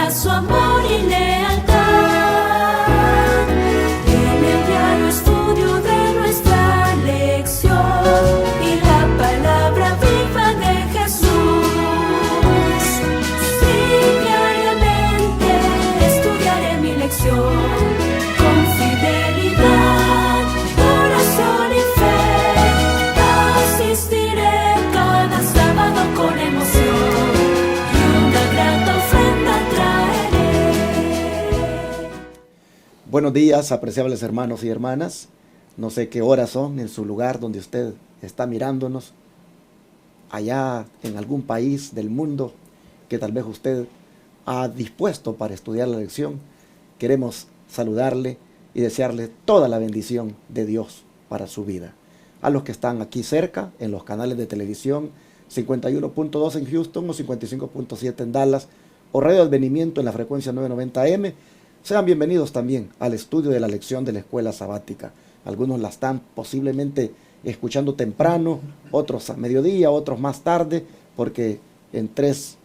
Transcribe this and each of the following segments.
muestra su amor y lealtad. En el diario estudio de nuestra lección y la palabra viva de Jesús. Sí, diariamente estudiaré mi lección con fidelidad, corazón y fe. Asistiré cada sábado con emoción y una grata ofrenda traeré. Buenos días, apreciables hermanos y hermanas. No sé qué horas son en su lugar donde usted está mirándonos, allá en algún país del mundo que tal vez usted ha dispuesto para estudiar la lección. Queremos saludarle y desearle toda la bendición de Dios para su vida. A los que están aquí cerca, en los canales de televisión, 51.2 en Houston o 55.7 en Dallas, o Radio Advenimiento en la frecuencia 990M, sean bienvenidos también al estudio de la lección de la escuela sabática. Algunos la están posiblemente escuchando temprano, otros a mediodía, otros más tarde, porque en 3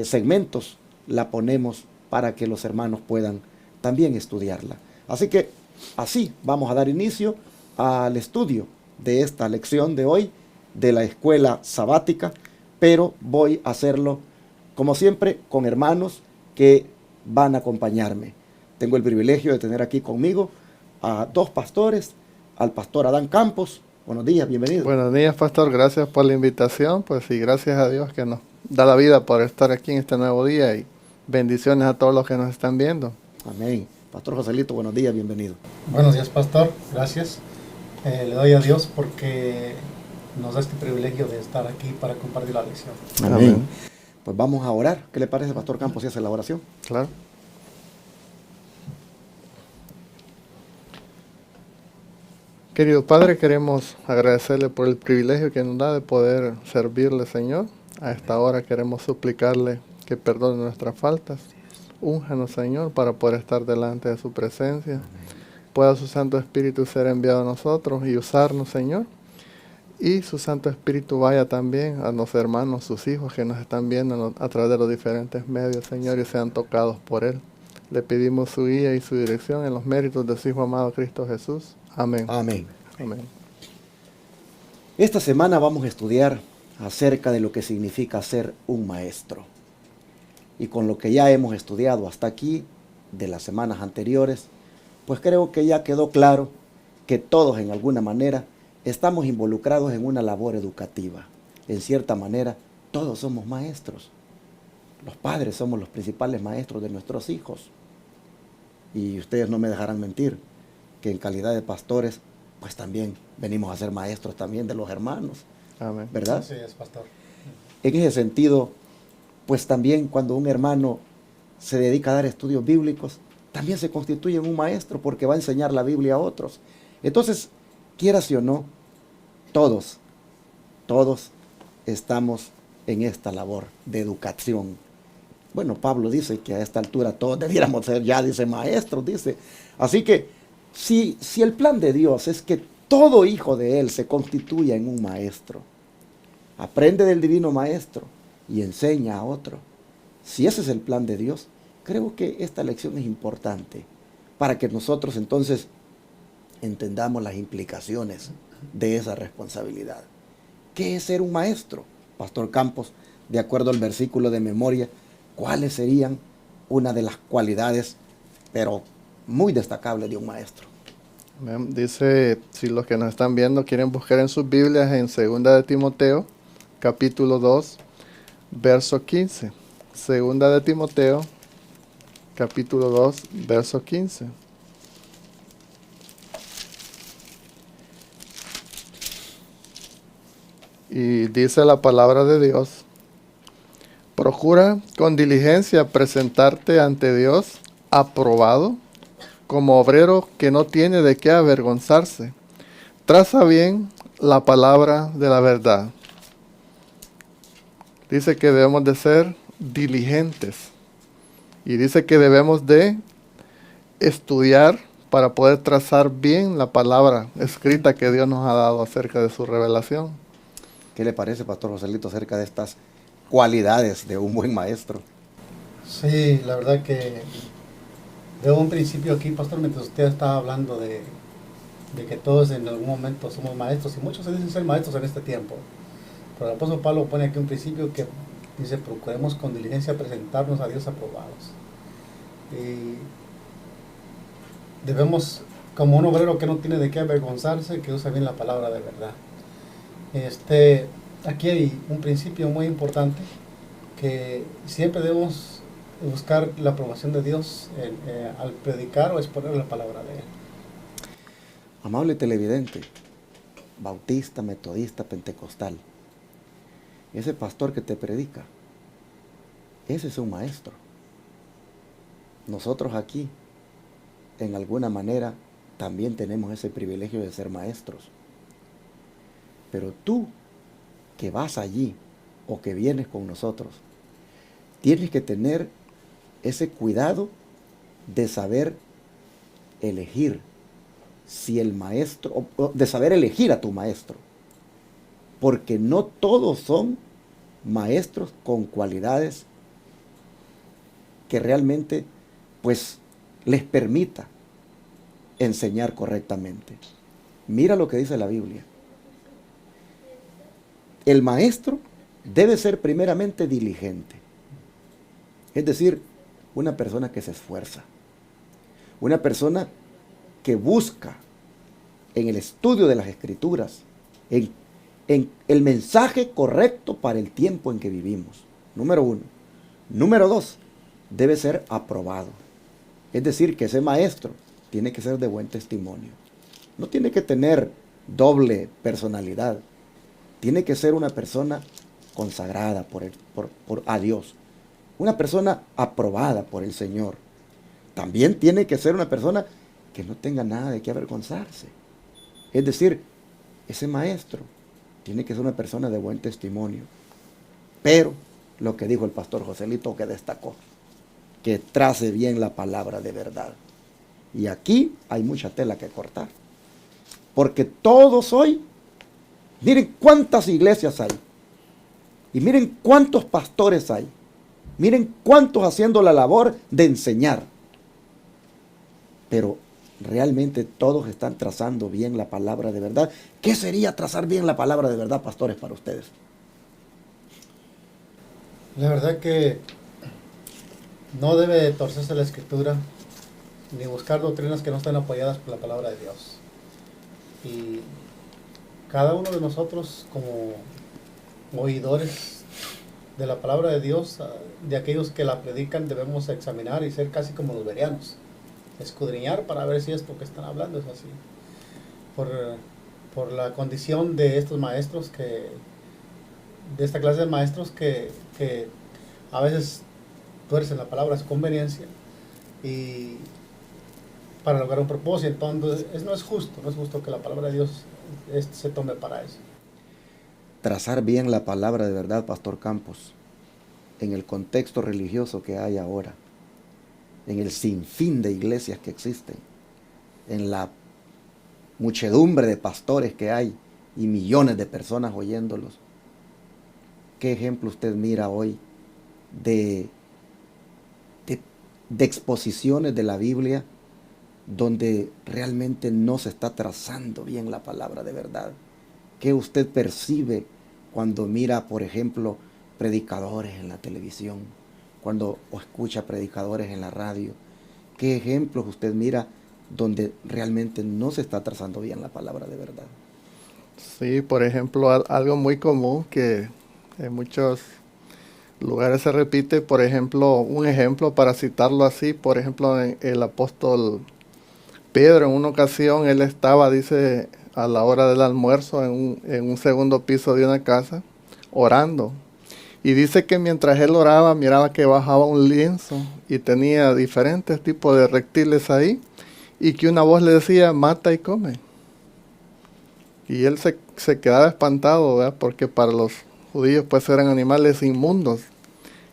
segmentos la ponemos para que los hermanos puedan también estudiarla. Así que así vamos a dar inicio al estudio de esta lección de hoy de la escuela sabática, pero voy a hacerlo como siempre con hermanos que van a acompañarme. Tengo el privilegio de tener aquí conmigo a 2 pastores, al pastor Adán Campos. Buenos días, bienvenido. Buenos días, pastor. Gracias por la invitación. Pues sí, gracias a Dios que nos da la vida por estar aquí en este nuevo día y bendiciones a todos los que nos están viendo. Amén. Pastor Joselito, buenos días, bienvenido. Buenos días, pastor. Gracias. Le doy a Dios porque nos da este privilegio de estar aquí para compartir la lección. Amén. Amén. Pues vamos a orar. ¿Qué le parece, pastor Campos, si hace la oración? Claro. Querido Padre, queremos agradecerle por el privilegio que nos da de poder servirle, Señor. A esta hora queremos suplicarle que perdone nuestras faltas. Únjanos, Señor, para poder estar delante de su presencia. Pueda su Santo Espíritu ser enviado a nosotros y usarnos, Señor. Y su Santo Espíritu vaya también a los hermanos, sus hijos que nos están viendo a través de los diferentes medios, Señor, y sean tocados por Él. Le pedimos su guía y su dirección en los méritos de su Hijo amado Cristo Jesús. Amén. Amén. Amén. Esta semana vamos a estudiar acerca de lo que significa ser un maestro. Y con lo que ya hemos estudiado hasta aquí, de las semanas anteriores, pues creo que ya quedó claro que todos en alguna manera estamos involucrados en una labor educativa. En cierta manera, todos somos maestros. Los padres somos los principales maestros de nuestros hijos. Y ustedes no me dejarán mentir, que en calidad de pastores, pues también venimos a ser maestros también de los hermanos. Amén. ¿Verdad? Así es, pastor. En ese sentido, pues también cuando un hermano se dedica a dar estudios bíblicos, también se constituye en un maestro porque va a enseñar la Biblia a otros. Entonces, quieras o no, todos estamos en esta labor de educación. Bueno, Pablo dice que a esta altura todos debiéramos ser ya, dice, maestros, dice. Así que, si el plan de Dios es que todo hijo de Él se constituya en un maestro, aprende del divino maestro y enseña a otro. Si ese es el plan de Dios, creo que esta lección es importante para que nosotros entonces entendamos las implicaciones de esa responsabilidad. ¿Qué es ser un maestro? Pastor Campos, de acuerdo al versículo de memoria, ¿cuáles serían una de las cualidades, pero muy destacables, de un maestro? Amén. Dice, si los que nos están viendo quieren buscar en sus Biblias en 2 de Timoteo, capítulo 2, verso 15. 2 de Timoteo, capítulo 2, verso 15. Y dice la palabra de Dios: procura con diligencia presentarte ante Dios aprobado, como obrero que no tiene de qué avergonzarse. Traza bien la palabra de la verdad. Dice que debemos de ser diligentes. Y dice que debemos de estudiar para poder trazar bien la palabra escrita que Dios nos ha dado acerca de su revelación. ¿Qué le parece, Pastor Joselito, acerca de estas cualidades de un buen maestro? Sí, la verdad que veo un principio aquí, pastor, mientras usted estaba hablando de que todos en algún momento somos maestros, y muchos se dicen ser maestros en este tiempo. Pero el apóstol Pablo pone aquí un principio que dice: procuremos con diligencia presentarnos a Dios aprobados. Y debemos, como un obrero que no tiene de qué avergonzarse, que usa bien la palabra de verdad. Aquí hay un principio muy importante, que siempre debemos buscar la aprobación de Dios al predicar o exponer la palabra de Él. Amable televidente, bautista, metodista, pentecostal, ese pastor que te predica, ese es un maestro. Nosotros aquí, en alguna manera, también tenemos ese privilegio de ser maestros. Pero tú, que vas allí o que vienes con nosotros, tienes que tener ese cuidado de saber elegir si el maestro, de saber elegir a tu maestro, porque no todos son maestros con cualidades que realmente pues les permita enseñar correctamente. Mira lo que dice la Biblia. El maestro debe ser primeramente diligente, es decir, una persona que se esfuerza, una persona que busca en el estudio de las Escrituras, en el mensaje correcto para el tiempo en que vivimos. Número 1. Número 2, debe ser aprobado. Es decir, que ese maestro tiene que ser de buen testimonio. No tiene que tener doble personalidad. Tiene que ser una persona consagrada a Dios. Una persona aprobada por el Señor. También tiene que ser una persona que no tenga nada de qué avergonzarse. Es decir, ese maestro tiene que ser una persona de buen testimonio. Pero, lo que dijo el pastor Joselito, que destacó, que trace bien la palabra de verdad. Y aquí hay mucha tela que cortar. Porque todos hoy, miren cuántas iglesias hay. Y miren cuántos pastores hay. Miren cuántos haciendo la labor de enseñar. Pero realmente todos están trazando bien la palabra de verdad. ¿Qué sería trazar bien la palabra de verdad, pastores, para ustedes? La verdad que no debe torcerse la Escritura, ni buscar doctrinas que no estén apoyadas por la palabra de Dios. Y cada uno de nosotros, como oidores de la palabra de Dios, de aquellos que la predican, debemos examinar y ser casi como los bereanos, escudriñar para ver si esto que están hablando es así. Por la condición de estos maestros, de esta clase de maestros que a veces tuercen la palabra a su conveniencia y para lograr un propósito. Entonces no es justo que la palabra de Dios se tome para eso. Trazar bien la palabra de verdad, Pastor Campos, en el contexto religioso que hay ahora, en el sinfín de iglesias que existen, en la muchedumbre de pastores que hay y millones de personas oyéndolos. ¿Qué ejemplo usted mira hoy de exposiciones de la Biblia donde realmente no se está trazando bien la palabra de verdad? ¿Qué usted percibe cuando mira, por ejemplo, predicadores en la televisión, cuando escucha predicadores en la radio? ¿Qué ejemplos usted mira donde realmente no se está trazando bien la palabra de verdad? Sí, por ejemplo, algo muy común que en muchos lugares se repite, por ejemplo, un ejemplo para citarlo así, por ejemplo, el apóstol Pedro, en una ocasión, él estaba, dice, a la hora del almuerzo en un segundo piso de una casa, orando. Y dice que mientras él oraba, miraba que bajaba un lienzo y tenía diferentes tipos de reptiles ahí, y que una voz le decía: mata y come. Y él se quedaba espantado, ¿verdad? Porque para los judíos pues eran animales inmundos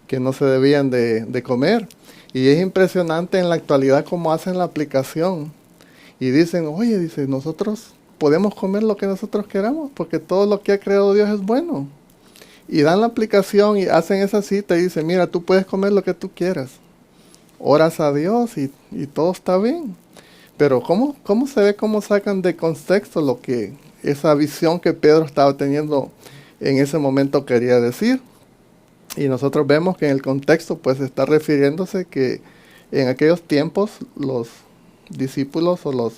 que no se debían de comer. Y es impresionante en la actualidad cómo hacen la aplicación. Y dicen: oye, dice, nosotros podemos comer lo que nosotros queramos porque todo lo que ha creado Dios es bueno. Y dan la aplicación y hacen esa cita y dicen, mira, tú puedes comer lo que tú quieras. Oras a Dios y todo está bien. Pero ¿cómo se ve cómo sacan de contexto lo que esa visión que Pedro estaba teniendo en ese momento quería decir? Y nosotros vemos que en el contexto pues está refiriéndose que en aquellos tiempos los discípulos o los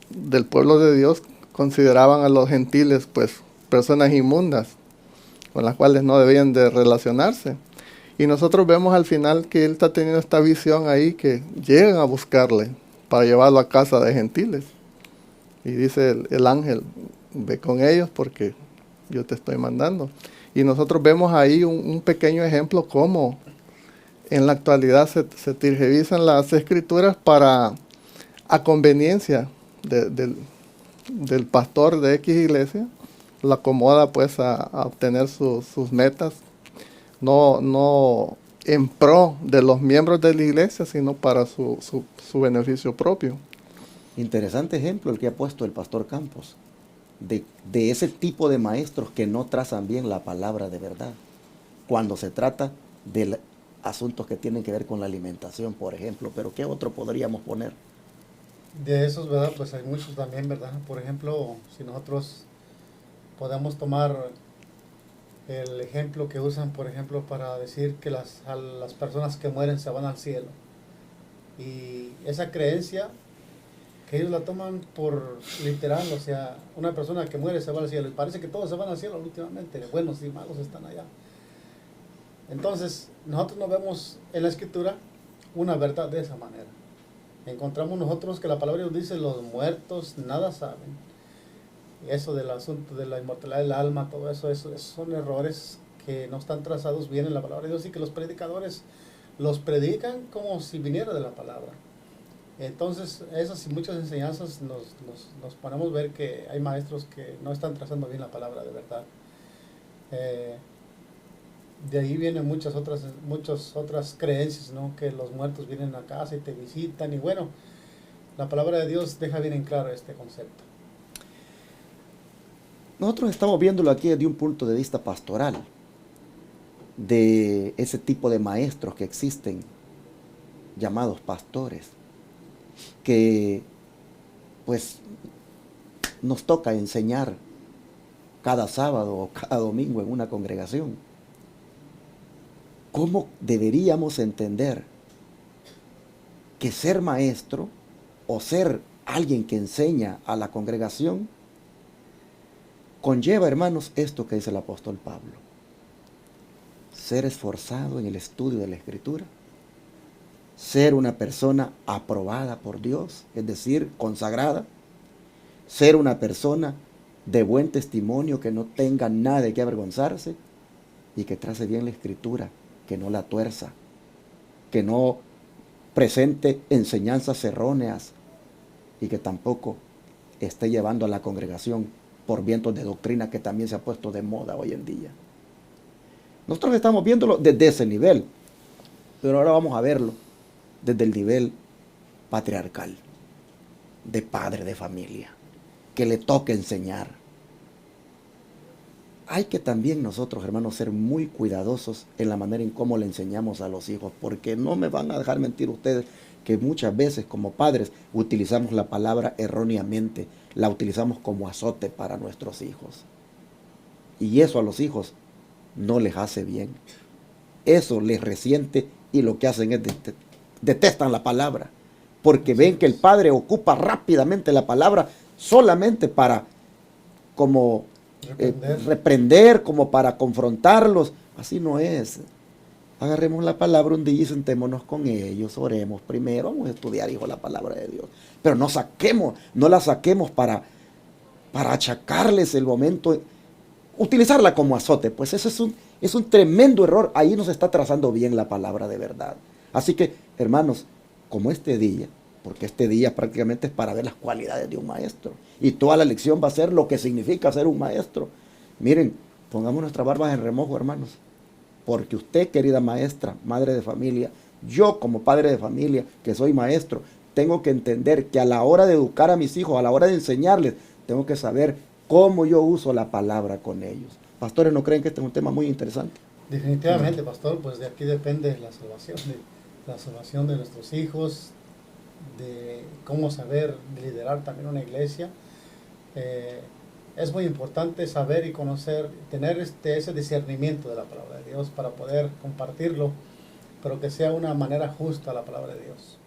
del pueblo de Dios consideraban a los gentiles pues personas inmundas con las cuales no debían de relacionarse. Y nosotros vemos al final que él está teniendo esta visión ahí que llegan a buscarle para llevarlo a casa de gentiles. Y dice el ángel, ve con ellos porque yo te estoy mandando. Y nosotros vemos ahí un pequeño ejemplo cómo en la actualidad se tergiversan las escrituras para a conveniencia del pastor de X iglesia, lo acomoda pues a obtener sus metas, no en pro de los miembros de la iglesia, sino para su beneficio propio. Interesante ejemplo el que ha puesto el pastor Campos, de ese tipo de maestros que no trazan bien la palabra de verdad, cuando se trata de asuntos que tienen que ver con la alimentación, por ejemplo. Pero ¿qué otro podríamos poner? De esos, ¿verdad? Pues hay muchos también, ¿verdad? Por ejemplo, si nosotros podemos tomar el ejemplo que usan, por ejemplo, para decir que las personas que mueren se van al cielo. Y esa creencia que ellos la toman por literal, o sea, una persona que muere se va al cielo. Y parece que todos se van al cielo últimamente, buenos y malos están allá. Entonces, nosotros no vemos en la Escritura una verdad de esa manera. Encontramos nosotros que la palabra nos dice, los muertos nada saben. Eso del asunto de la inmortalidad del alma, todo eso son errores que no están trazados bien en la palabra de Dios y que los predicadores los predican como si viniera de la palabra. Entonces, esas y muchas enseñanzas nos ponemos a ver que hay maestros que no están trazando bien la palabra de verdad. De ahí vienen muchas otras creencias, ¿no? Que los muertos vienen a casa y te visitan. Y bueno, la palabra de Dios deja bien en claro este concepto. Nosotros estamos viéndolo aquí desde un punto de vista pastoral, de ese tipo de maestros que existen, llamados pastores, que pues nos toca enseñar cada sábado o cada domingo en una congregación. ¿Cómo deberíamos entender que ser maestro o ser alguien que enseña a la congregación conlleva, hermanos, esto que dice el apóstol Pablo? Ser esforzado en el estudio de la Escritura, ser una persona aprobada por Dios, es decir, consagrada, ser una persona de buen testimonio, que no tenga nada de qué avergonzarse y que trace bien la Escritura, que no la tuerza, que no presente enseñanzas erróneas y que tampoco esté llevando a la congregación por vientos de doctrina que también se ha puesto de moda hoy en día. Nosotros estamos viéndolo desde ese nivel, pero ahora vamos a verlo desde el nivel patriarcal, de padre de familia, que le toca enseñar. Hay que también nosotros, hermanos, ser muy cuidadosos en la manera en cómo le enseñamos a los hijos, porque no me van a dejar mentir ustedes que muchas veces como padres utilizamos la palabra erróneamente, la utilizamos como azote para nuestros hijos. Y eso a los hijos no les hace bien. Eso les resiente y lo que hacen es detestan la palabra, porque ven que el padre ocupa rápidamente la palabra solamente para como reprender, como para confrontarlos. Así no es. Agarremos la palabra un día y sentémonos con ellos, oremos primero, vamos a estudiar, hijo, la palabra de Dios. Pero no la saquemos para achacarles el momento, utilizarla como azote. Pues eso es un tremendo error. Ahí no se está trazando bien la palabra de verdad. Así que, hermanos, como este día, porque este día prácticamente es para ver las cualidades de un maestro, y toda la lección va a ser lo que significa ser un maestro. Miren, pongamos nuestras barbas en remojo, hermanos, porque usted, querida maestra, madre de familia, yo como padre de familia, que soy maestro, tengo que entender que a la hora de educar a mis hijos, a la hora de enseñarles, tengo que saber cómo yo uso la palabra con ellos. Pastores, ¿no creen que este es un tema muy interesante? Definitivamente, pastor, pues de aquí depende la salvación de nuestros hijos, de cómo saber liderar también una iglesia. Es muy importante saber y conocer, tener ese discernimiento de la palabra de Dios para poder compartirlo, pero que sea una manera justa la palabra de Dios.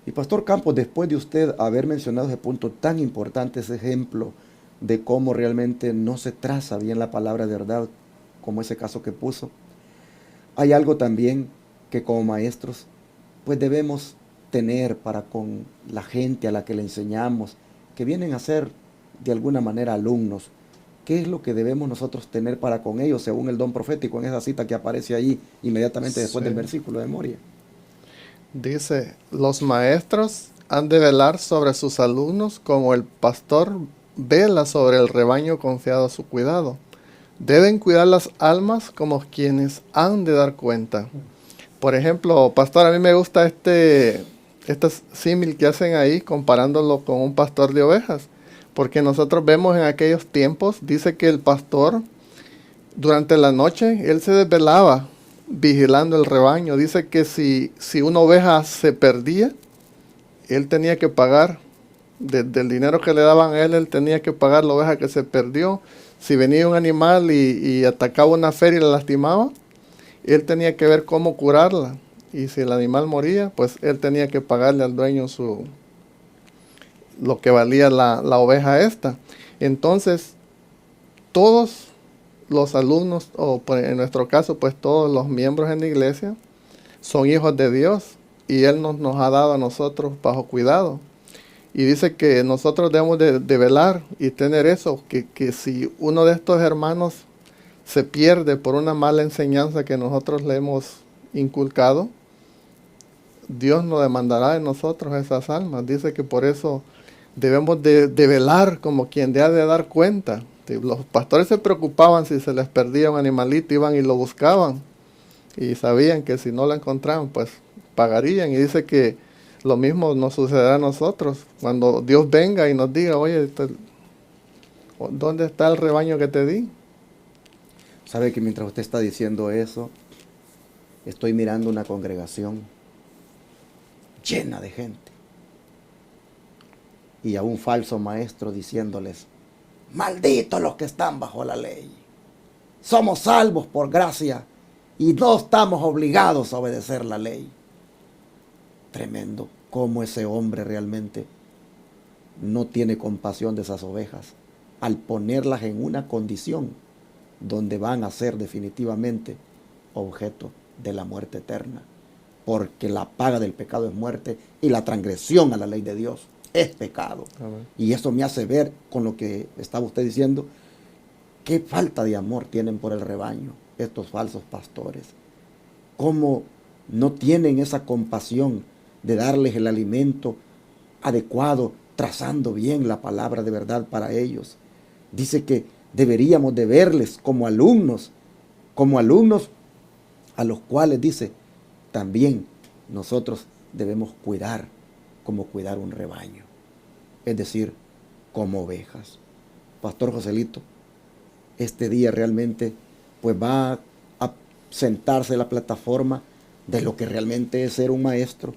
Y Pastor Campos, después de usted haber mencionado ese punto tan importante, ese ejemplo de cómo realmente no se traza bien la palabra de verdad, como ese caso que puso, hay algo también que como maestros pues debemos tener para con la gente a la que le enseñamos, que vienen a ser de alguna manera alumnos. ¿Qué es lo que debemos nosotros tener para con ellos según el don profético en esa cita que aparece ahí inmediatamente después Sí. del versículo de Moria? Dice, los maestros han de velar sobre sus alumnos como el pastor vela sobre el rebaño confiado a su cuidado. Deben cuidar las almas como quienes han de dar cuenta. Por ejemplo, pastor, a mí me gusta este símil que hacen ahí comparándolo con un pastor de ovejas. Porque nosotros vemos en aquellos tiempos, dice que el pastor durante la noche, él se desvelaba vigilando el rebaño. Dice que si una oveja se perdía, él tenía que pagar, del dinero que le daban a él tenía que pagar la oveja que se perdió. Si venía un animal y atacaba una feria y la lastimaba, él tenía que ver cómo curarla. Y si el animal moría, pues él tenía que pagarle al dueño lo que valía la oveja esta. Entonces, todos los alumnos, o en nuestro caso, pues todos los miembros en la iglesia, son hijos de Dios y Él nos ha dado a nosotros bajo cuidado. Y dice que nosotros debemos de velar y tener eso, que si uno de estos hermanos se pierde por una mala enseñanza que nosotros le hemos inculcado, Dios nos demandará de nosotros esas almas. Dice que por eso debemos de velar como quien debe de dar cuenta. Los pastores se preocupaban si se les perdía un animalito, iban y lo buscaban. Y sabían que si no lo encontraban, pues pagarían. Y dice que lo mismo nos sucederá a nosotros. Cuando Dios venga y nos diga, oye, ¿dónde está el rebaño que te di? Sabe que mientras usted está diciendo eso, estoy mirando una congregación llena de gente. Y a un falso maestro diciéndoles, malditos los que están bajo la ley. Somos salvos por gracia y no estamos obligados a obedecer la ley. Tremendo cómo ese hombre realmente no tiene compasión de esas ovejas al ponerlas en una condición donde van a ser definitivamente objeto de la muerte eterna. Porque la paga del pecado es muerte y la transgresión a la ley de Dios es pecado. Amén. Y eso me hace ver con lo que estaba usted diciendo, qué falta de amor tienen por el rebaño estos falsos pastores. Cómo no tienen esa compasión de darles el alimento adecuado, trazando bien la palabra de verdad para ellos. Dice que deberíamos de verles como alumnos a los cuales, dice, también nosotros debemos cuidar como cuidar un rebaño, es decir, como ovejas. Pastor Joselito, este día realmente pues va a sentarse en la plataforma de lo que realmente es ser un maestro.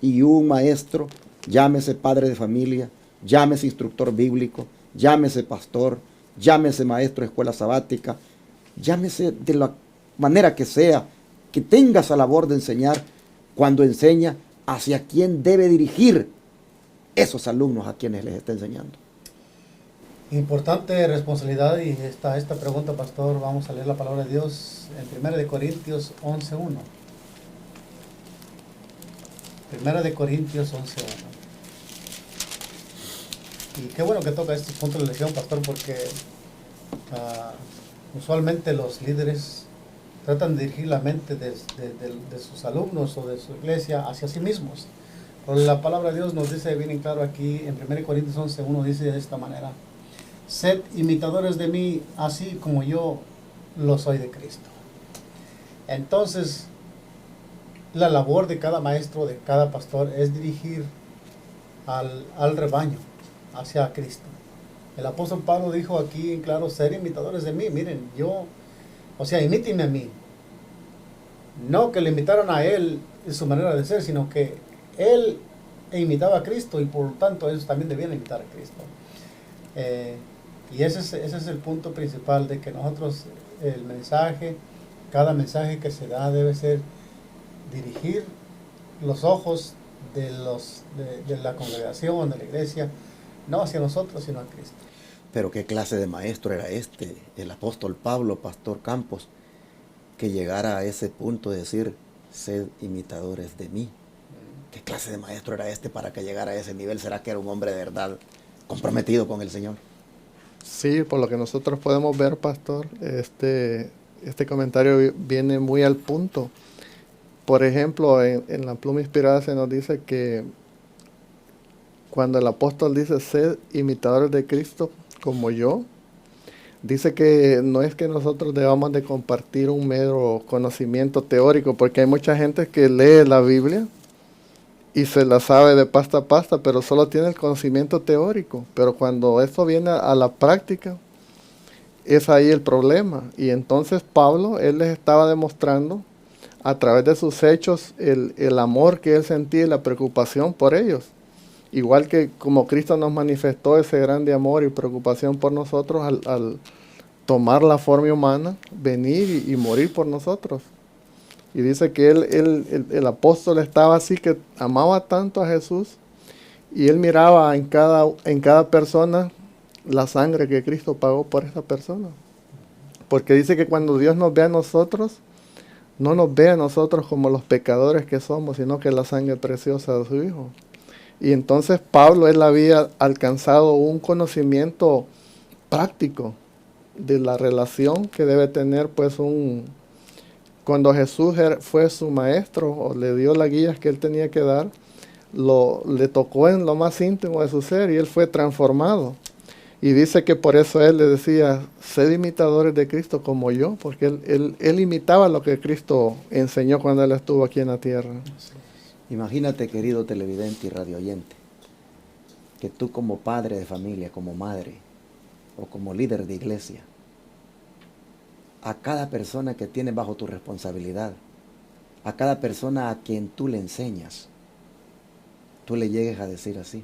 Y un maestro, llámese padre de familia, llámese instructor bíblico, llámese pastor, llámese maestro de escuela sabática, llámese de la manera que sea, que tenga esa labor de enseñar, cuando enseña hacia quién debe dirigir esos alumnos a quienes les está enseñando. Importante responsabilidad, y esta pregunta, pastor, vamos a leer la palabra de Dios en 1 Corintios 11:1. 1 Corintios 11:1. Y qué bueno que toca este punto de la lección, pastor, porque usualmente los líderes tratan de dirigir la mente de sus alumnos o de su iglesia hacia sí mismos. Pero la palabra de Dios nos dice bien en claro aquí, en 1 Corintios 11:1, dice de esta manera: sed imitadores de mí, así como yo lo soy de Cristo. Entonces, la labor de cada maestro, de cada pastor, es dirigir al rebaño hacia Cristo. El apóstol Pablo dijo aquí en claro, ser imitadores de mí. Miren, yo O sea, imítenme a mí. No que le imitaron a él en su manera de ser, sino que él imitaba a Cristo y por lo tanto ellos también debían imitar a Cristo. Y ese es el punto principal, de que nosotros, el mensaje, cada mensaje que se da debe ser dirigir los ojos de la congregación, de la iglesia, no hacia nosotros, sino a Cristo. Pero qué clase de maestro era este, el apóstol Pablo, Pastor Campos, que llegara a ese punto de decir, sed imitadores de mí. ¿Qué clase de maestro era este para que llegara a ese nivel? ¿Será que era un hombre de verdad comprometido con el Señor? Sí, por lo que nosotros podemos ver, pastor, este comentario viene muy al punto. Por ejemplo, en la pluma inspirada se nos dice que cuando el apóstol dice, sed imitadores de Cristo como yo, dice que no es que nosotros debamos de compartir un mero conocimiento teórico, porque hay mucha gente que lee la Biblia y se la sabe de pasta a pasta, pero solo tiene el conocimiento teórico. Pero cuando esto viene a la práctica, es ahí el problema. Y entonces Pablo, él les estaba demostrando a través de sus hechos el amor que él sentía y la preocupación por ellos. Igual que como Cristo nos manifestó ese grande amor y preocupación por nosotros al tomar la forma humana, venir y morir por nosotros. Y dice que el apóstol estaba así, que amaba tanto a Jesús, y él miraba en cada persona la sangre que Cristo pagó por esa persona. Porque dice que cuando Dios nos ve a nosotros, no nos ve a nosotros como los pecadores que somos, sino que la sangre preciosa de su Hijo. Y entonces Pablo, él había alcanzado un conocimiento práctico de la relación que debe tener pues cuando Jesús fue su maestro o le dio las guías que él tenía que dar, le tocó en lo más íntimo de su ser y él fue transformado. Y dice que por eso él le decía, sed imitadores de Cristo como yo, porque él imitaba lo que Cristo enseñó cuando él estuvo aquí en la tierra. Imagínate, querido televidente y radioyente, que tú como padre de familia, como madre o como líder de iglesia, a cada persona que tienes bajo tu responsabilidad, a cada persona a quien tú le enseñas, tú le llegues a decir así,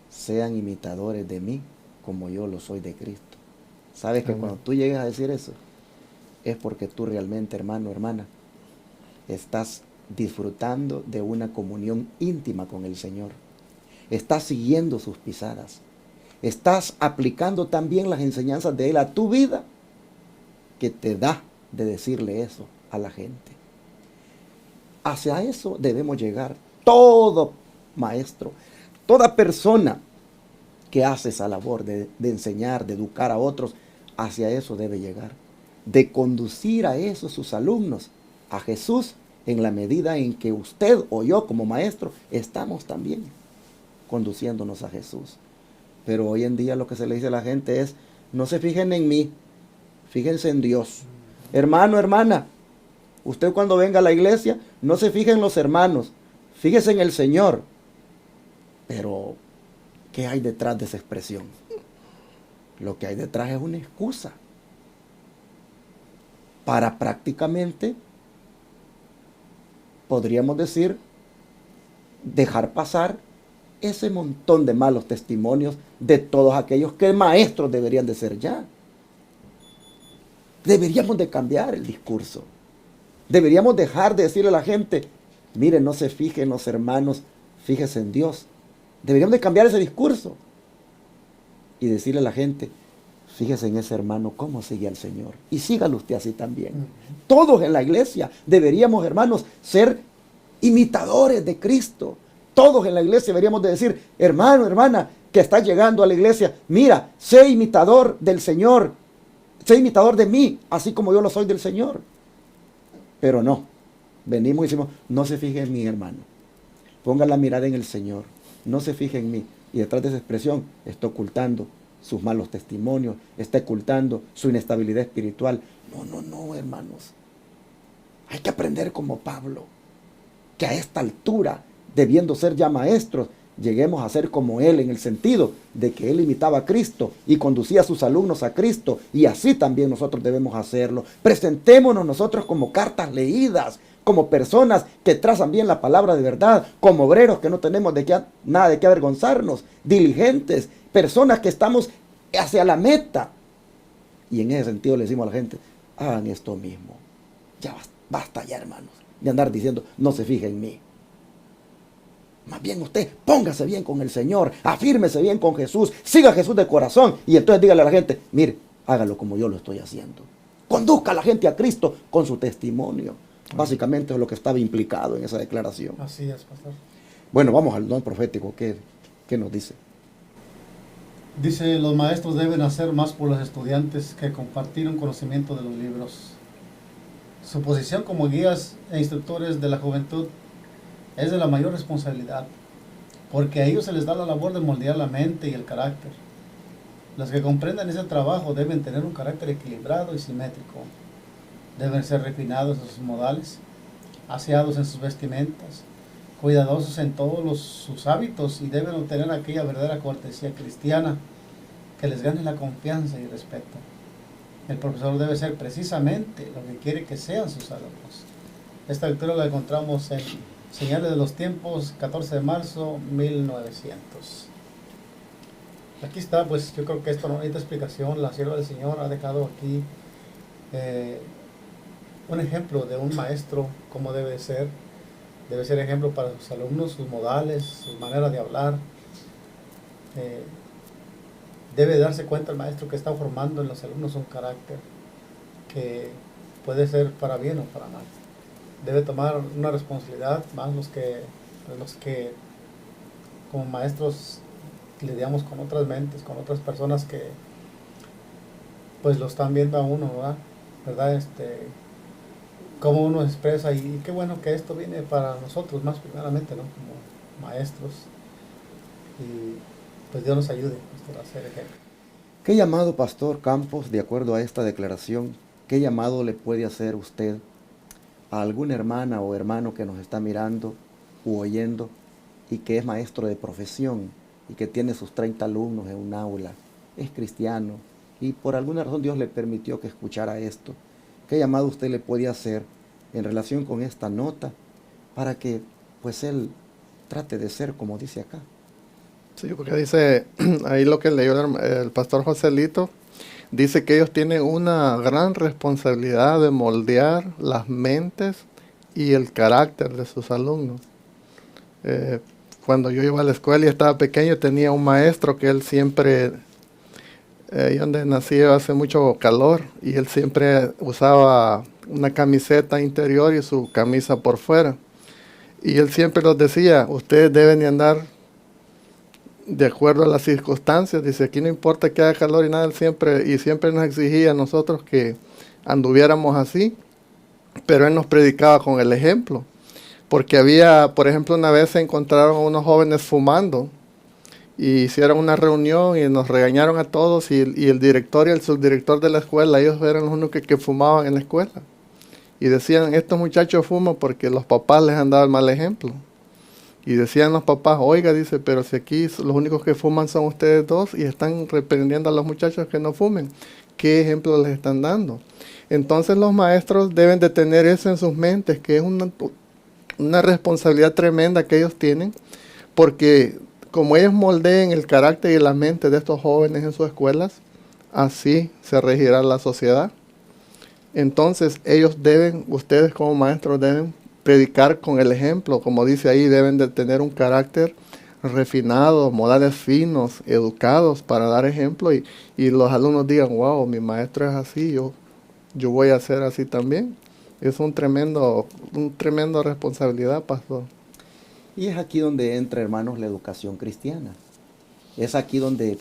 sean imitadores de mí como yo lo soy de Cristo. ¿Sabes que cuando tú llegues a decir eso, es porque tú realmente, hermano, hermana, estás disfrutando de una comunión íntima con el Señor? Estás siguiendo sus pisadas. Estás aplicando también las enseñanzas de Él a tu vida, que te da de decirle eso a la gente. Hacia eso debemos llegar. Todo maestro, toda persona que hace esa labor de enseñar, de educar a otros, hacia eso debe llegar. De conducir a esos sus alumnos a Jesús, en la medida en que usted o yo como maestro estamos también conduciéndonos a Jesús. Pero hoy en día lo que se le dice a la gente es, no se fijen en mí, fíjense en Dios. Hermano, hermana, usted cuando venga a la iglesia, no se fije en los hermanos, fíjese en el Señor. Pero, ¿qué hay detrás de esa expresión? Lo que hay detrás es una excusa para prácticamente, podríamos decir, dejar pasar ese montón de malos testimonios de todos aquellos que maestros deberían de ser ya. Deberíamos de cambiar el discurso. Deberíamos dejar de decirle a la gente, mire, no se fijen los hermanos, fíjese en Dios. Deberíamos de cambiar ese discurso y decirle a la gente, fíjese en ese hermano cómo sigue al Señor. Y sígalo usted así también. Todos en la iglesia deberíamos, hermanos, ser imitadores de Cristo. Todos en la iglesia deberíamos de decir, hermano, hermana, que estás llegando a la iglesia, mira, sé imitador del Señor, sé imitador de mí, así como yo lo soy del Señor. Pero no, venimos y decimos, no se fije en mí, hermano, ponga la mirada en el Señor, no se fije en mí. Y detrás de esa expresión está ocultando sus malos testimonios, está ocultando su inestabilidad espiritual. No, hermanos. Hay que aprender como Pablo, que a esta altura, debiendo ser ya maestros, lleguemos a ser como Él, en el sentido de que Él imitaba a Cristo y conducía a sus alumnos a Cristo, y así también nosotros debemos hacerlo. Presentémonos nosotros como cartas leídas, como personas que trazan bien la palabra de verdad, como obreros que no tenemos nada de qué avergonzarnos, diligentes, personas que estamos hacia la meta. Y en ese sentido le decimos a la gente, hagan esto mismo. Ya basta ya, hermanos, de andar diciendo, no se fije en mí. Más bien usted, póngase bien con el Señor, afírmese bien con Jesús, siga a Jesús de corazón, y entonces dígale a la gente, mire, hágalo como yo lo estoy haciendo. Conduzca a la gente a Cristo con su testimonio. Básicamente es lo que estaba implicado en esa declaración. Así es, pastor. Bueno, vamos al don profético. ¿Qué nos dice? Dice, los maestros deben hacer más por los estudiantes que compartir un conocimiento de los libros. Su posición como guías e instructores de la juventud es de la mayor responsabilidad, porque a ellos se les da la labor de moldear la mente y el carácter. Los que comprendan ese trabajo deben tener un carácter equilibrado y simétrico. Deben ser refinados en sus modales, aseados en sus vestimentas, cuidadosos en todos sus hábitos, y deben obtener aquella verdadera cortesía cristiana que les gane la confianza y respeto. El profesor debe ser precisamente lo que quiere que sean sus alumnos. Esta lectura la encontramos en Señales de los Tiempos, 14 de marzo 1900. Aquí está, pues yo creo que esto no necesita explicación. La sierva del Señor ha dejado aquí un ejemplo de un maestro, cómo debe ser. Debe ser ejemplo para sus alumnos, sus modales, su manera de hablar. Debe darse cuenta el maestro que está formando en los alumnos un carácter que puede ser para bien o para mal. Debe tomar una responsabilidad, más los que como maestros lidiamos con otras mentes, con otras personas que pues lo están viendo a uno, ¿verdad? Cómo uno expresa, y qué bueno que esto viene para nosotros más primeramente, ¿no? Como maestros, y pues Dios nos ayude a hacer ejemplo. ¿Qué llamado, Pastor Campos, de acuerdo a esta declaración, qué llamado le puede hacer usted a alguna hermana o hermano que nos está mirando u oyendo y que es maestro de profesión y que tiene sus 30 alumnos en un aula, es cristiano y por alguna razón Dios le permitió que escuchara esto? ¿Qué llamado usted le puede hacer en relación con esta nota para que pues él trate de ser como dice acá? Sí, porque dice, ahí lo que leyó el pastor Joselito, dice que ellos tienen una gran responsabilidad de moldear las mentes y el carácter de sus alumnos. Cuando yo iba a la escuela y estaba pequeño, tenía un maestro que él siempre, ahí donde nací hace mucho calor, y él siempre usaba una camiseta interior y su camisa por fuera. Y él siempre nos decía, ustedes deben de andar de acuerdo a las circunstancias. Dice, aquí no importa que haga calor y nada, él siempre nos exigía a nosotros que anduviéramos así, pero él nos predicaba con el ejemplo. Porque había, por ejemplo, una vez se encontraron unos jóvenes fumando y hicieron una reunión y nos regañaron a todos, y el director y el subdirector de la escuela, ellos eran los únicos que fumaban en la escuela. Y decían, estos muchachos fuman porque los papás les han dado el mal ejemplo. Y decían los papás, oiga, dice, pero si aquí los únicos que fuman son ustedes dos y están reprendiendo a los muchachos que no fumen, ¿qué ejemplo les están dando? Entonces los maestros deben de tener eso en sus mentes, que es una responsabilidad tremenda que ellos tienen, porque como ellos moldeen el carácter y la mente de estos jóvenes en sus escuelas, así se regirá la sociedad. Entonces ustedes como maestros deben predicar con el ejemplo, como dice ahí, deben de tener un carácter refinado, modales finos, educados para dar ejemplo, y los alumnos digan, wow, mi maestro es así, yo voy a ser así también. Es un tremendo responsabilidad, pastor. Y es aquí donde entra, hermanos, la educación cristiana. Es aquí donde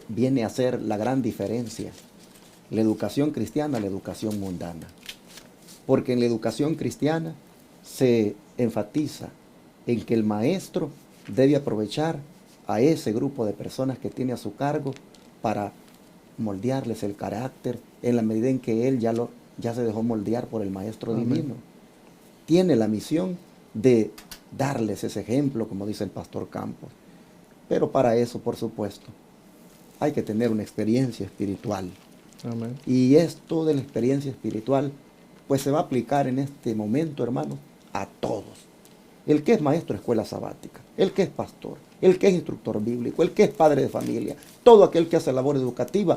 viene a ser la gran diferencia. La educación cristiana, la educación mundana. Porque en la educación cristiana se enfatiza en que el maestro debe aprovechar a ese grupo de personas que tiene a su cargo para moldearles el carácter en la medida en que él ya se dejó moldear por el maestro divino. Tiene la misión de darles ese ejemplo, como dice el pastor Campos. Pero para eso, por supuesto, hay que tener una experiencia espiritual. Amén. Y esto de la experiencia espiritual, pues se va a aplicar en este momento, hermanos, a todos. El que es maestro de escuela sabática, el que es pastor, el que es instructor bíblico, el que es padre de familia, todo aquel que hace labor educativa,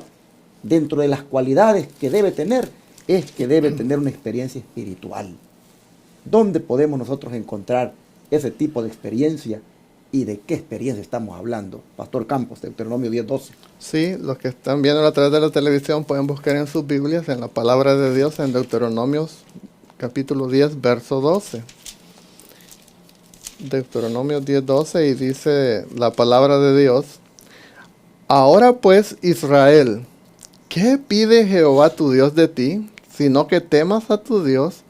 dentro de las cualidades que debe tener, es que debe tener una experiencia espiritual. ¿Dónde podemos nosotros encontrar ese tipo de experiencia? ¿Y de qué experiencia estamos hablando? Pastor Campos, Deuteronomio 10:12. Sí, los que están viendo a través de la televisión pueden buscar en sus Biblias, en la palabra de Dios, en Deuteronomios capítulo 10, verso 12. Deuteronomio 10:12, y dice la palabra de Dios: Ahora pues, Israel, ¿qué pide Jehová tu Dios de ti? Sino que temas a tu Dios,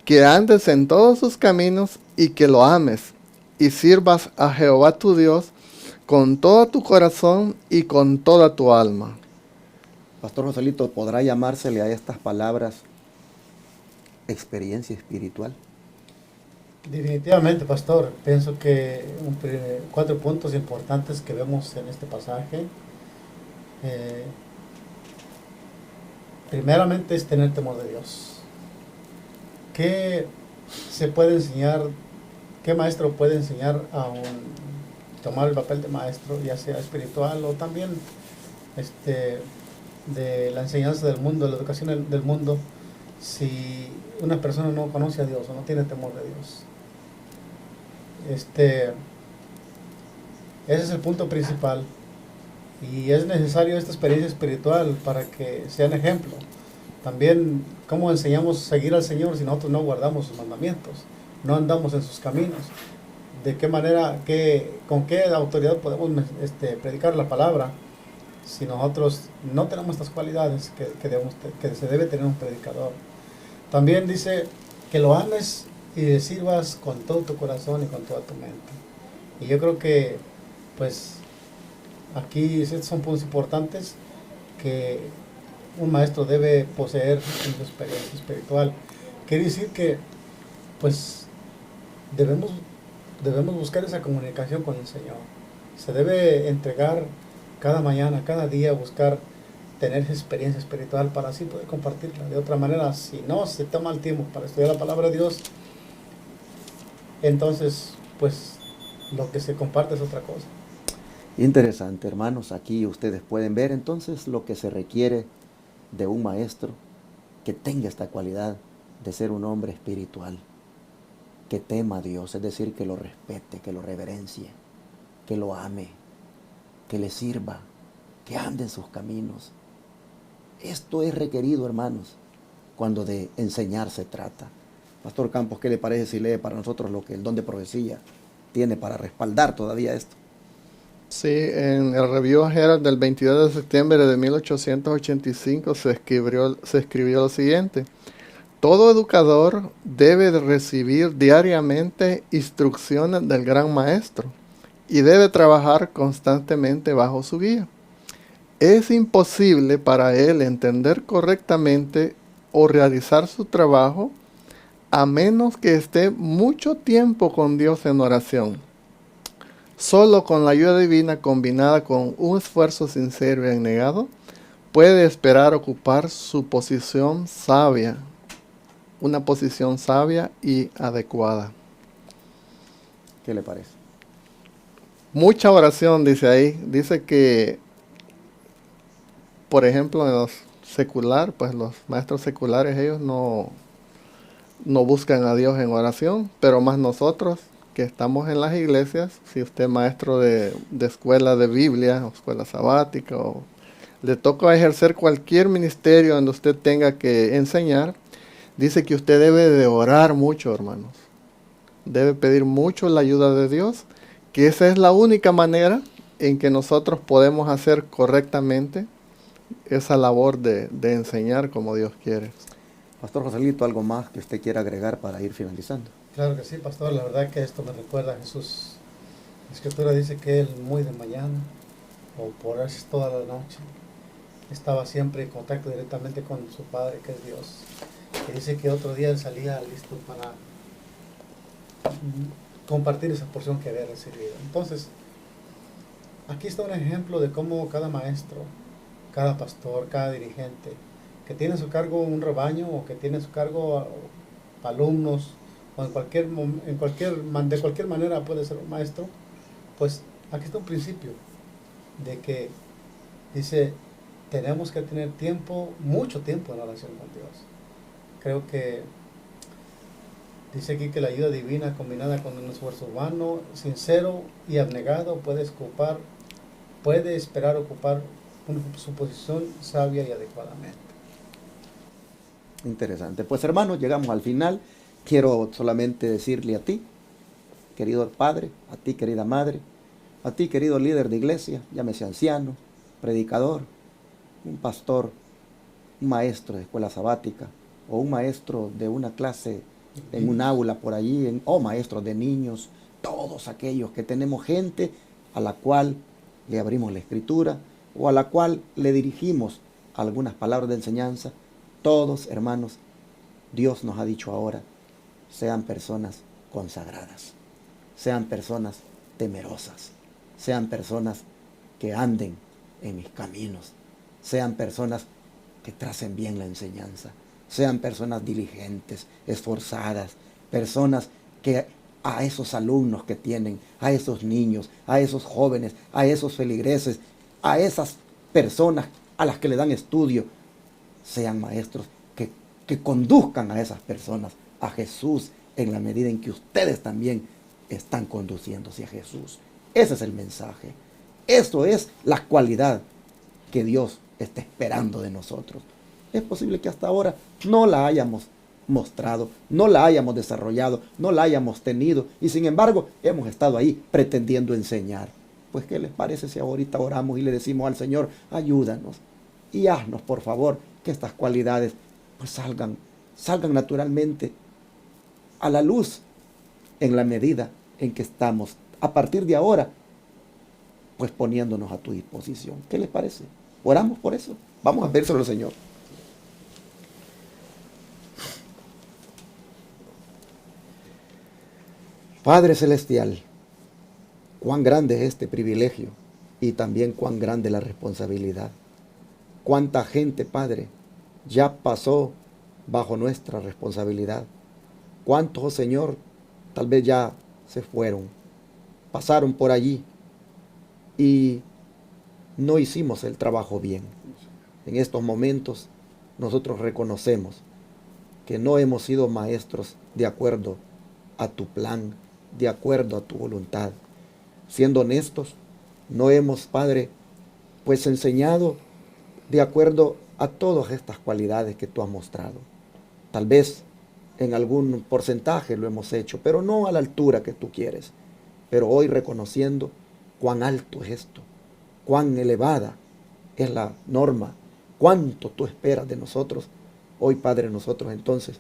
que andes en todos sus caminos y que lo ames, y sirvas a Jehová tu Dios con todo tu corazón y con toda tu alma. Pastor Joselito, ¿podrá llamársele a estas palabras experiencia espiritual? Definitivamente, pastor. Pienso que 4 puntos importantes que vemos en este pasaje. Primeramente es tener temor de Dios. ¿Qué se puede enseñar? ¿Qué maestro puede enseñar a tomar el papel de maestro, ya sea espiritual o también de la enseñanza del mundo, la educación del mundo, si una persona no conoce a Dios o no tiene temor de Dios? Ese es el punto principal, y es necesario esta experiencia espiritual para que sea un ejemplo. También, ¿cómo enseñamos a seguir al Señor si nosotros no guardamos sus mandamientos, no andamos en sus caminos? ¿De qué manera, con qué autoridad podemos predicar la palabra si nosotros no tenemos estas cualidades que se debe tener un predicador? También dice que lo ames y le sirvas con todo tu corazón y con toda tu mente. Y yo creo que, pues, aquí estos son puntos importantes que un maestro debe poseer en su experiencia espiritual. Quiere decir que, pues, debemos buscar esa comunicación con el Señor. Se debe entregar cada mañana, cada día, buscar tener esa experiencia espiritual para así poder compartirla. De otra manera, si no se toma el tiempo para estudiar la palabra de Dios, entonces, pues, lo que se comparte es otra cosa. Interesante, hermanos. Aquí ustedes pueden ver entonces lo que se requiere de un maestro que tenga esta cualidad de ser un hombre espiritual, que tema a Dios, es decir, que lo respete, que lo reverencie, que lo ame, que le sirva, que ande en sus caminos. Esto es requerido, hermanos, cuando de enseñar se trata. Pastor Campos, ¿qué le parece si lee para nosotros lo que el don de profecía tiene para respaldar todavía esto? Sí, en el Review Herald del 22 de septiembre de 1885 se escribió lo siguiente: todo educador debe de recibir diariamente instrucciones del gran maestro y debe trabajar constantemente bajo su guía. Es imposible para él entender correctamente o realizar su trabajo a menos que esté mucho tiempo con Dios en oración. Solo con la ayuda divina, combinada con un esfuerzo sincero y abnegado, puede esperar ocupar su posición sabia, una posición sabia y adecuada. ¿Qué le parece? Mucha oración, dice ahí. Dice que, por ejemplo, en los secular, pues los maestros seculares, ellos no buscan a Dios en oración, pero más nosotros que estamos en las iglesias, si usted es maestro de escuela de Biblia, o escuela sabática, o le toca ejercer cualquier ministerio donde usted tenga que enseñar, dice que usted debe de orar mucho, hermanos. Debe pedir mucho la ayuda de Dios, que esa es la única manera en que nosotros podemos hacer correctamente esa labor de enseñar como Dios quiere. Pastor Joselito, ¿algo más que usted quiera agregar para ir finalizando? Claro que sí, pastor. La verdad que esto me recuerda a Jesús. La Escritura dice que él muy de mañana o por eso toda la noche estaba siempre en contacto directamente con su Padre, que es Dios. Y dice que otro día él salía listo para compartir esa porción que había recibido. Entonces, aquí está un ejemplo de cómo cada maestro, cada pastor, cada dirigente que tiene a su cargo un rebaño o que tiene a su cargo alumnos o de cualquier manera puede ser un maestro, pues aquí está un principio de que dice, tenemos que tener tiempo, mucho tiempo en oración con Dios. Creo que dice aquí que la ayuda divina combinada con un esfuerzo humano, sincero y abnegado puede esperar ocupar su posición sabia y adecuadamente. Interesante. Pues hermanos, llegamos al final. Quiero solamente decirle a ti, querido padre, a ti, querida madre, a ti, querido líder de iglesia, llámese anciano, predicador, un pastor, un maestro de escuela sabática o un maestro de una clase en un aula por allí, o maestros de niños, todos aquellos que tenemos gente a la cual le abrimos la escritura o a la cual le dirigimos algunas palabras de enseñanza. Todos, hermanos, Dios nos ha dicho ahora, sean personas consagradas, sean personas temerosas, sean personas que anden en mis caminos, sean personas que tracen bien la enseñanza, sean personas diligentes, esforzadas, personas que a esos alumnos que tienen, a esos niños, a esos jóvenes, a esos feligreses, a esas personas a las que le dan estudio, sean maestros que conduzcan a esas personas a Jesús en la medida en que ustedes también están conduciéndose a Jesús. Ese es el mensaje. Eso es la cualidad que Dios está esperando de nosotros. Es posible que hasta ahora no la hayamos mostrado, no la hayamos desarrollado, no la hayamos tenido, y sin embargo hemos estado ahí pretendiendo enseñar. Pues ¿qué les parece si ahorita oramos y le decimos al Señor, ayúdanos y haznos por favor que estas cualidades pues salgan naturalmente a la luz en la medida en que estamos a partir de ahora pues poniéndonos a tu disposición? ¿Qué les parece? Oramos por eso. Vamos a pedírselo al Señor. Padre Celestial, cuán grande es este privilegio y también cuán grande la responsabilidad. Cuánta gente, Padre, ya pasó bajo nuestra responsabilidad. Cuántos, oh Señor, tal vez ya se fueron, pasaron por allí y no hicimos el trabajo bien. En estos momentos nosotros reconocemos que no hemos sido maestros de acuerdo a tu plan, de acuerdo a tu voluntad. Siendo honestos, no hemos, Padre, pues enseñado de acuerdo a todas estas cualidades que tú has mostrado. Tal vez en algún porcentaje lo hemos hecho, pero no a la altura que tú quieres. Pero hoy reconociendo cuán alto es esto, cuán elevada es la norma, cuánto tú esperas de nosotros. Hoy, Padre, nosotros entonces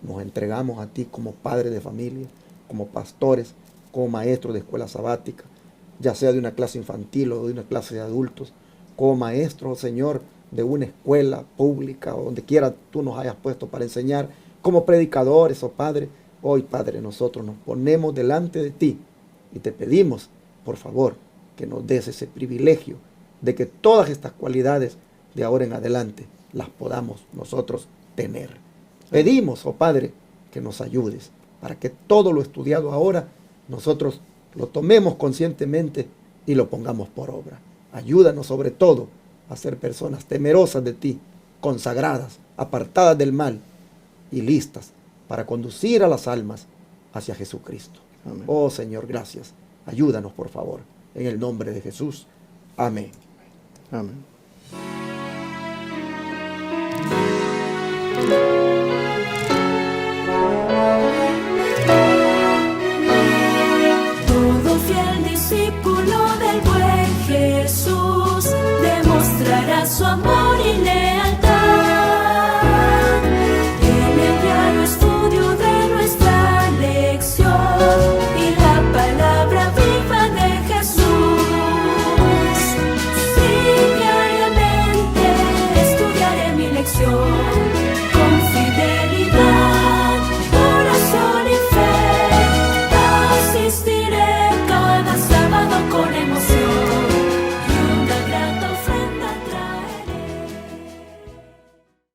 nos entregamos a ti como padre de familia, como pastores, como maestros de escuela sabática, ya sea de una clase infantil o de una clase de adultos, como maestros, Señor, de una escuela pública o donde quiera tú nos hayas puesto para enseñar, como predicadores, oh Padre. Hoy, Padre, nosotros nos ponemos delante de ti y te pedimos, por favor, que nos des ese privilegio de que todas estas cualidades de ahora en adelante las podamos nosotros tener. Pedimos, oh Padre, que nos ayudes para que todo lo estudiado ahora nosotros lo tomemos conscientemente y lo pongamos por obra. Ayúdanos sobre todo a ser personas temerosas de ti, consagradas, apartadas del mal y listas para conducir a las almas hacia Jesucristo. Amén. Oh Señor, gracias. Ayúdanos por favor. En el nombre de Jesús. Amén. Amén. Todo fiel discípulo del buen Jesús demostrará su amor.